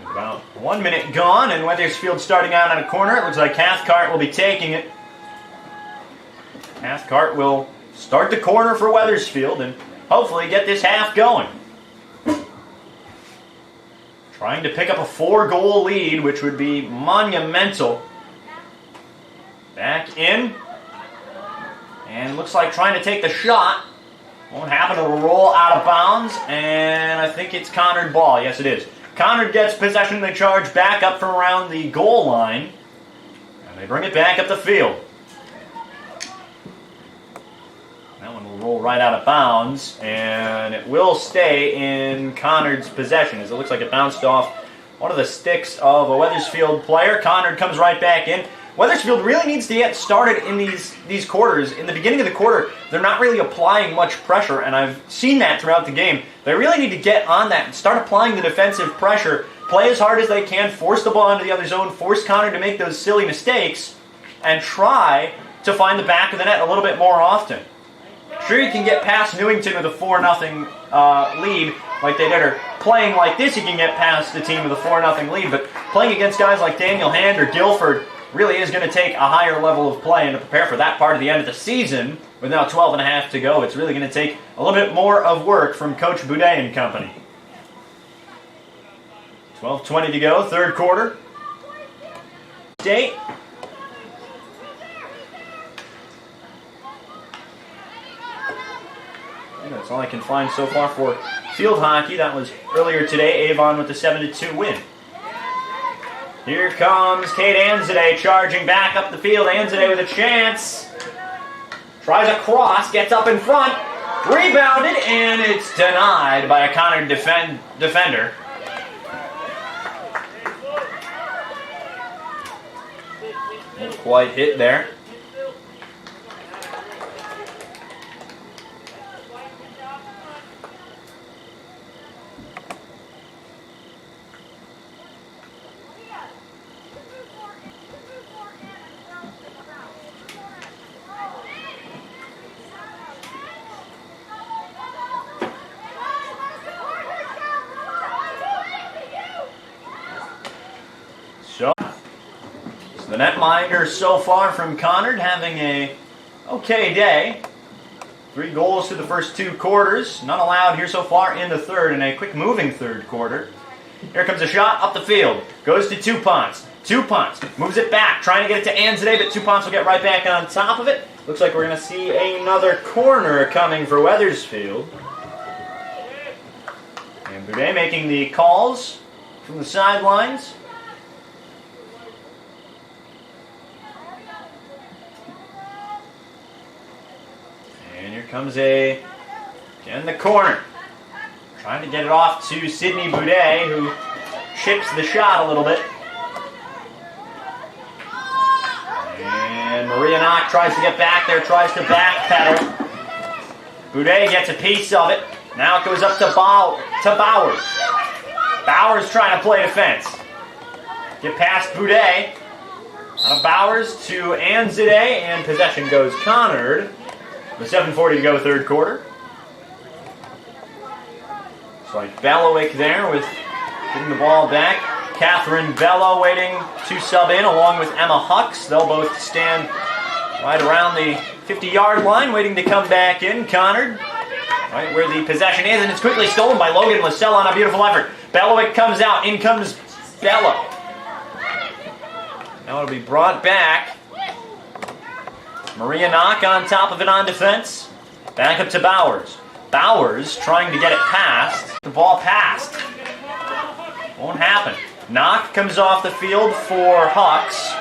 About 1 minute gone, and Wethersfield starting out on a corner. It looks like Cathcart will be taking it. Cathcart will start the corner for Wethersfield and hopefully get this half going. Trying to pick up a 4-goal lead, which would be monumental. Back in. And looks like trying to take the shot. Won't happen. It'll roll out of bounds. And I think it's Conard ball. Yes, it is. Conard gets possession. They charge back up from around the goal line. And they bring it back up the field. That one will roll right out of bounds. And it will stay in Conard's possession as it looks like it bounced off one of the sticks of a Wethersfield player. Conard comes right back in. Wethersfield really needs to get started in these quarters. In the beginning of the quarter, they're not really applying much pressure, and I've seen that throughout the game. They really need to get on that and start applying the defensive pressure, play as hard as they can, force the ball into the other zone, force Conard to make those silly mistakes, and try to find the back of the net a little bit more often. Sure, you can get past Newington with a 4-0 lead like they did, or playing like this you can get past the team with a 4-0 lead, but playing against guys like Daniel Hand or Guilford really is going to take a higher level of play, and to prepare for that part of the end of the season, with now 12 and a half to go, it's really going to take a little bit more of work from Coach Boudet and company. 12:20 to go, third quarter. State. That's all I can find so far for field hockey. That was earlier today, Avon with the 7-2 win. Here comes Kate Anzadeh charging back up the field. Anzadeh with a chance. Tries a cross, gets up in front. Rebounded, and it's denied by a Conard defender. Not quite hit there. So the netminder so far from Conard having a okay day. 3 goals to the first 2 quarters. None allowed here so far in the third, in a quick moving third quarter. Here comes a shot up the field. Goes to Touponts. Touponts moves it back, trying to get it to Anzadeh, but Touponts will get right back on top of it. Looks like we're going to see another corner coming for Wethersfield. And Boudet making the calls from the sidelines. And here comes again the corner. Trying to get it off to Sidney Boudet, who chips the shot a little bit. And Maria Knock tries to get back there, tries to backpedal. Boudet gets a piece of it. Now it goes up to Bowers. Bowers trying to play defense. Get past Boudet. Out of Bowers to Anzadeh, and possession goes Conard. With 7:40 to go, third quarter. It's like Belowick there with getting the ball back. Catherine Bello waiting to sub in along with Emma Hucks. They'll both stand right around the 50-yard line waiting to come back in. Conard, right where the possession is, and it's quickly stolen by Logan Lascelles on a beautiful effort. Belowick comes out. In comes Bello. Now it'll be brought back. Maria Knock on top of it on defense. Back up to Bowers. Bowers trying to get it past. The ball passed. Won't happen. Knock comes off the field for Hucks.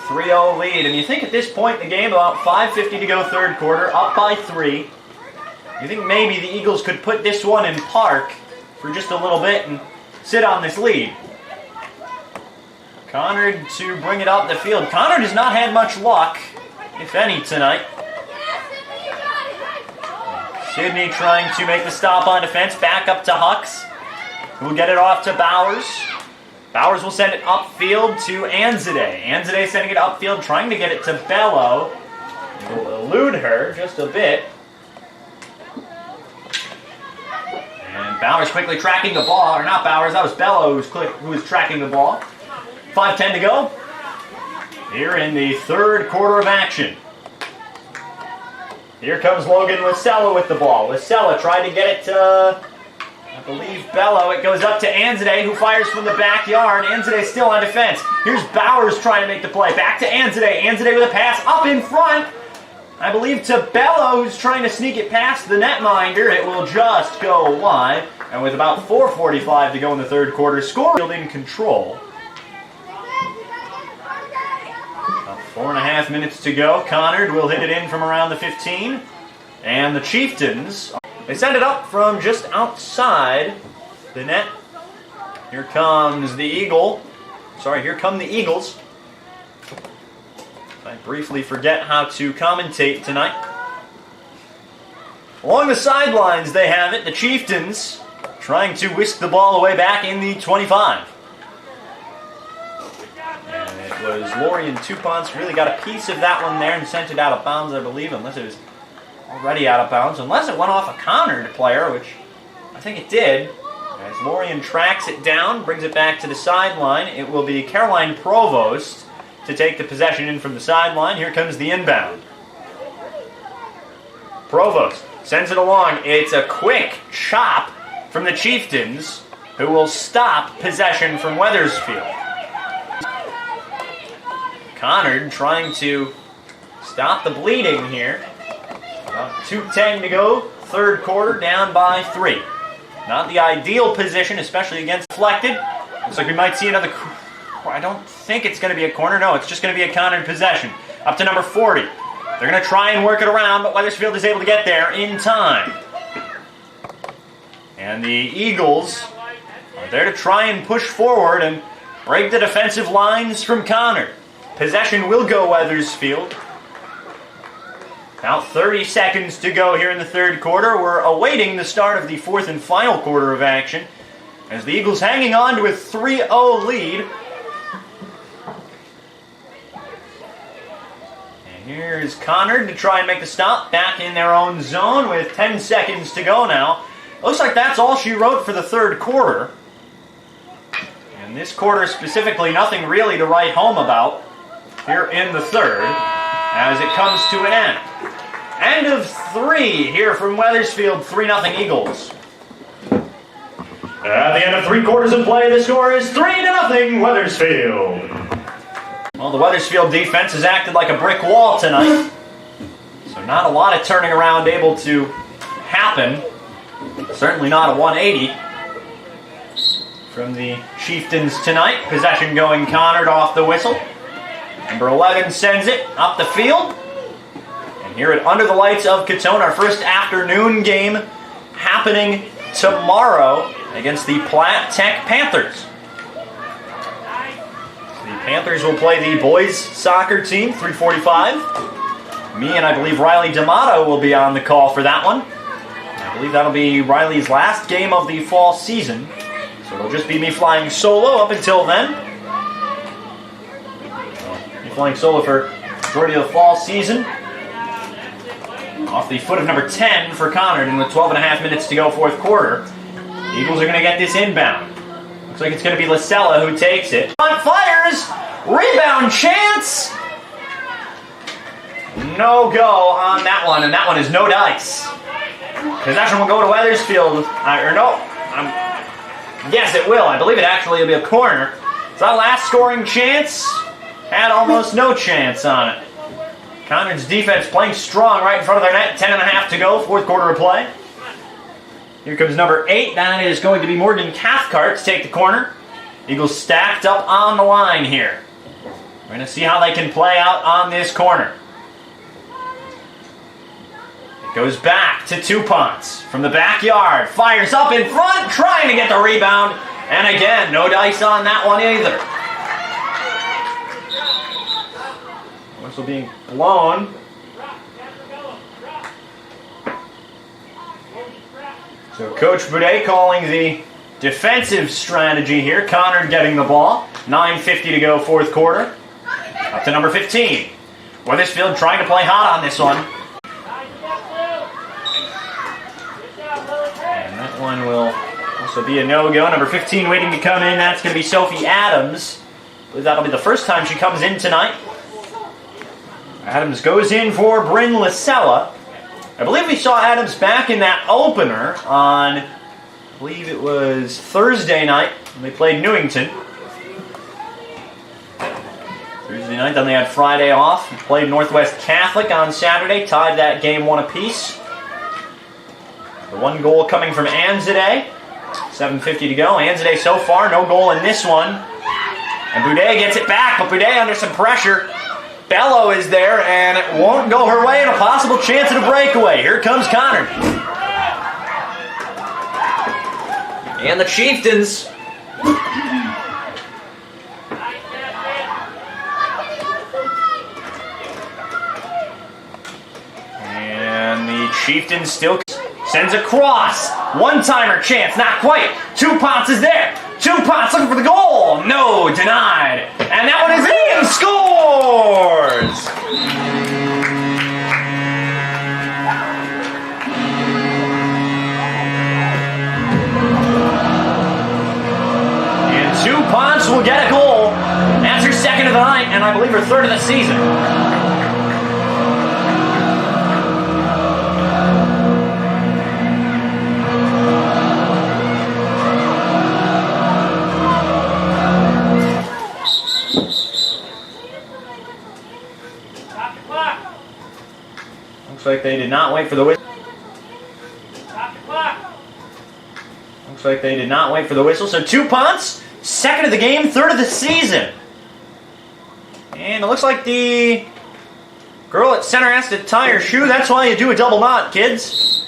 3-0 lead. And you think at this point in the game, about 5:50 to go third quarter, up by 3. You think maybe the Eagles could put this one in park for just a little bit and sit on this lead. Conard to bring it up the field. Conard has not had much luck, if any, tonight. Sidney trying to make the stop on defense. Back up to Hucks, who will get it off to Bowers. Bowers will send it upfield to Anzadeh. Anzadeh sending it upfield, trying to get it to Bello. He will elude her just a bit. Bowers quickly tracking the ball, or not Bowers, that was Bello who was tracking the ball. 5:10 to go here in the third quarter of action. Here comes Logan Lasella with the ball. Lasella tried to get it to, I believe, Bello. It goes up to Anzade, who fires from the backyard. Anzade still on defense. Here's Bowers trying to make the play. Back to Anzade. Anzade with a pass up in front. I believe to Bello, who's trying to sneak it past the netminder. It will just go wide. And with about 4:45 to go in the third quarter, score in control. About 4.5 minutes to go. Conard will hit it in from around the 15. And the Chieftains, they send it up from just outside the net. Here comes the Eagle. Sorry, here come the Eagles. I briefly forget how to commentate tonight. Along the sidelines they have it, the Chieftains trying to whisk the ball away back in the 25. And it was Lorian Tupons really got a piece of that one there and sent it out of bounds, I believe, unless it was already out of bounds, unless it went off a Conard player, which I think it did. As Lorian tracks it down, brings it back to the sideline, it will be Caroline Provost to take the possession in from the sideline. Here comes the inbound. Provost sends it along. It's a quick chop from the Chieftains, who will stop possession from Wethersfield. Conard trying to stop the bleeding here. About 2:10 to go, third quarter, down by 3. Not the ideal position, especially against deflected. Looks like we might see another. I don't think it's going to be a corner. No, it's just going to be a Conard possession. Up to number 40. They're going to try and work it around, but Wethersfield is able to get there in time. And the Eagles are there to try and push forward and break the defensive lines from Conard. Possession will go Wethersfield. About 30 seconds to go here in the third quarter. We're awaiting the start of the fourth and final quarter of action, as the Eagles hanging on to a 3-0 lead. Here's Conard to try and make the stop back in their own zone with 10 seconds to go now. Looks like that's all she wrote for the third quarter. And this quarter specifically, nothing really to write home about here in the third as it comes to an end. End of 3 here from Wethersfield, 3-0 Eagles. At the end of 3 quarters of play, the score is 3-0 Wethersfield. Well, the Wethersfield defense has acted like a brick wall tonight, so not a lot of turning around able to happen. Certainly not a 180 from the Chieftains tonight. Possession going Conard off the whistle. Number 11 sends it up the field. And here at Under the Lights of Katone, our first afternoon game happening tomorrow against the Platte Tech Panthers. The Panthers will play the boys soccer team, 3:45. Me and I believe Riley D'Amato will be on the call for that one. I believe that'll be Riley's last game of the fall season. So it'll just be me flying solo up until then. Me flying solo for the majority of the fall season. Off the foot of number 10 for Conard, and with 12.5 minutes to go, fourth quarter. The Eagles are going to get this inbound. Looks like it's going to be Lasella who takes it. On fires! Rebound chance! No go on that one, and that one is no dice. Possession will go to Wethersfield. Yes, it will. I believe it actually will be a corner. So that last scoring chance had almost no chance on it. Conard's defense playing strong right in front of their net. 10.5 to go, fourth quarter of play. Here comes number 8. That is going to be Morgan Cathcart to take the corner. Eagles stacked up on the line here. We're going to see how they can play out on this corner. It goes back to Tupons from the backyard. Fires up in front, trying to get the rebound. And again, no dice on that one either. Whistle being blown. So Coach Boudet calling the defensive strategy here. Conard getting the ball. 9:50 to go, fourth quarter. Up to number 15. Wethersfield trying to play hot on this one. And that one will This will be a no-go. Number 15 waiting to come in. That's going to be Sophie Adams. I believe that'll be the first time she comes in tonight. Adams goes in for Bryn Lasella. I believe we saw Adams back in that opener on, I believe it was Thursday night when they played Newington. Thursday night, then they had Friday off. We played Northwest Catholic on Saturday, tied that game 1 apiece. The 1 goal coming from Anzade. 7:50 to go. Anzade so far, no goal in this one. And Boudet gets it back, but Boudet under some pressure. Bello is there, and it won't go her way, and a possible chance at a breakaway. Here comes Conard. And the Chieftains. And the Chieftains still sends a cross. One-timer chance, not quite. Tuponce is there. Tuponce looking for the goal. No, denied. And that one is in. Scores! And Tuponce will get a goal. That's her second of the night, and I believe her third of the season. Looks like they did not wait for the whistle. Looks like they did not wait for the whistle. So Tuponce, second of the game, third of the season. And it looks like the girl at center has to tie her shoe. That's why you do a double knot, kids.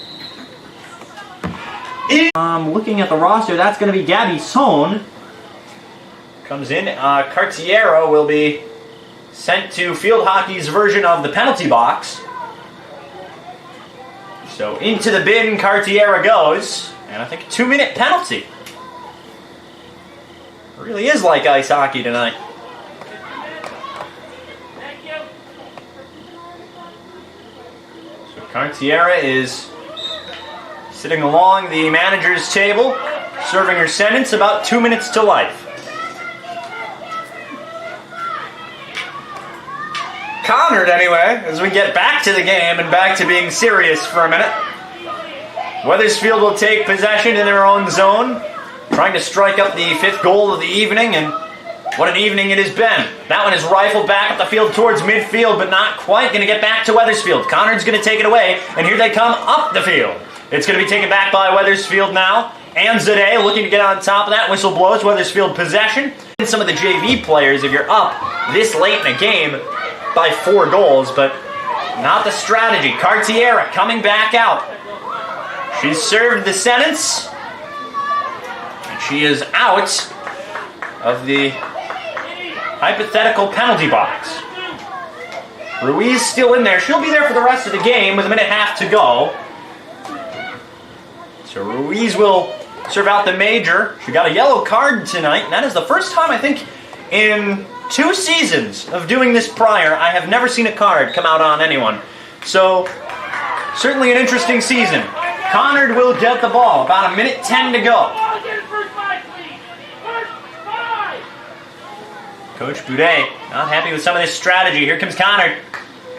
Looking at the roster, that's going to be Gabby Sohn. Comes in. Cartiero will be sent to field hockey's version of the penalty box. So into the bin Cartiera goes, and I think a 2-minute penalty. It really is like ice hockey tonight. So Cartiera is sitting along the manager's table, serving her sentence, about 2 minutes to life. Conard, anyway, as we get back to the game and back to being serious for a minute. Wethersfield will take possession in their own zone, trying to strike up the 5th goal of the evening, and what an evening it has been. That one is rifled back up the field towards midfield, but not quite going to get back to Wethersfield. Conard's going to take it away, and here they come up the field. It's going to be taken back by Wethersfield now. Anzade looking to get on top of that. Whistle blows, Wethersfield possession. And some of the JV players, if you're up this late in a game by 4 goals, but not the strategy. Cartiera coming back out. She's served the sentence, and she is out of the hypothetical penalty box. Ruiz still in there. She'll be there for the rest of the game with a minute and a half to go. So Ruiz will serve out the major. She got a yellow card tonight, and that is the first time, I think, in 2 seasons of doing this prior, I have never seen a card come out on anyone. So, certainly an interesting season. Conard will get the ball. About a minute 10 to go. Coach Boudet not happy with some of this strategy. Here comes Conard.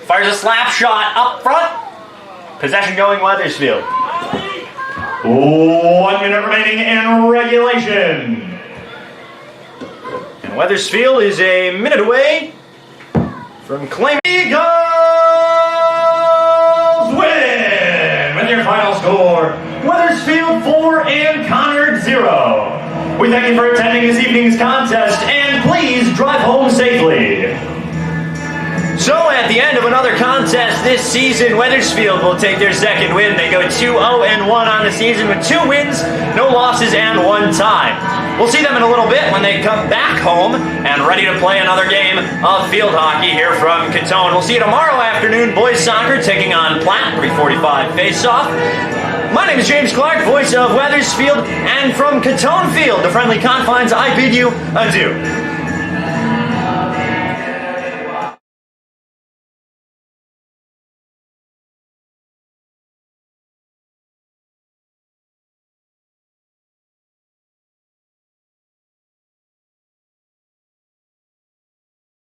Fires a slap shot up front. Possession going Wethersfield. 1 minute remaining in regulation. And Wethersfield is a minute away from claiming Eagles win with your final score. Wethersfield 4 and Conard 0. We thank you for attending this evening's contest, and please drive home safely. So at the end of another contest this season, Wethersfield will take their second win. They go 2-0-1 on the season with 2 wins, no losses, and 1 tie. We'll see them in a little bit when they come back home and ready to play another game of field hockey here from Catone. We'll see you tomorrow afternoon, boys soccer taking on Platte, 3:45 face-off. My name is James Clark, voice of Wethersfield, and from Catone Field, the friendly confines, I bid you adieu.